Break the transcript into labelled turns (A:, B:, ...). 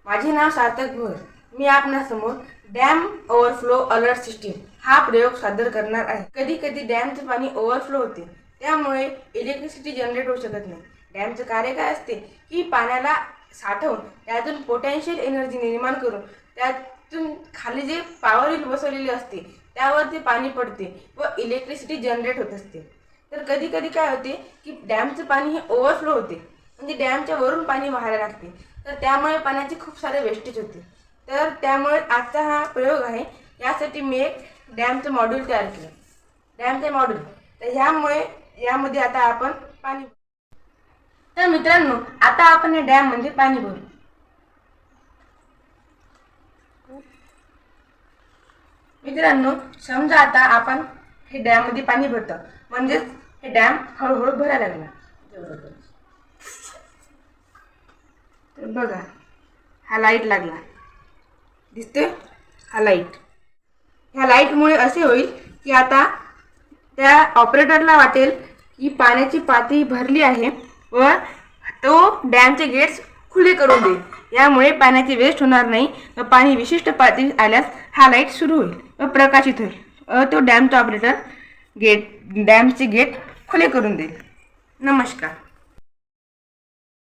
A: माझे नाव सार्थक भोर. मी आपणासमोर dam overflow alert system हा प्रयोग सादर करणार आहे. कधी कधी डॅमचे पाणी ओव्हरफ्लो होते, त्यामुळे इलेक्ट्रिसिटी जनरेट होऊ शकत नाही. डॅमचं कार्य काय असते की पाण्याला साठवून त्यातून पोटेन्शियल एनर्जी निर्माण करून त्यातून खाली जे पॉवर व्हील बसवलेली असते त्यावर ते पाणी पडते व इलेक्ट्रिसिटी जनरेट होत असते. तर कधी कधी काय होते की डॅमचं पाणी हे ओव्हरफ्लो होते, म्हणजे डॅमच्या वरून पाणी वाहायला लागते. तर त्यामुळे पाण्याची खूप सारे वेस्टेज होते. तर त्यामुळे आजचा हा प्रयोग आहे. यासाठी मी एक डॅमचं मॉड्यूल तयार केलं. डॅमचे मॉड्यूल तर यामध्ये आता आपण पाणी. तर मित्रांनो, आता आपण या डॅम मध्ये पाणी भरू. मित्रांनो, समजा आता आपण हे डॅम मध्ये पाणी भरतो, म्हणजेच हे डॅम हळूहळू भरायला लागला. तर बघा, हा लाईट लागला, दिसते हा लाईट. ह्या लाईटमुळे असे होईल की आता त्या ऑपरेटरला वाटेल की पाण्याची पातळी भरली आहे व तो डॅमचे गेट्स खुले करून देईल. यामुळे पाण्याची वेस्ट होणार नाही व पाणी विशिष्ट पातळीत आल्यास हा लाईट सुरू होईल व प्रकाशित होईल व तो डॅमचा ऑपरेटर डॅमचे गेट खुले करून देईल. नमस्कार.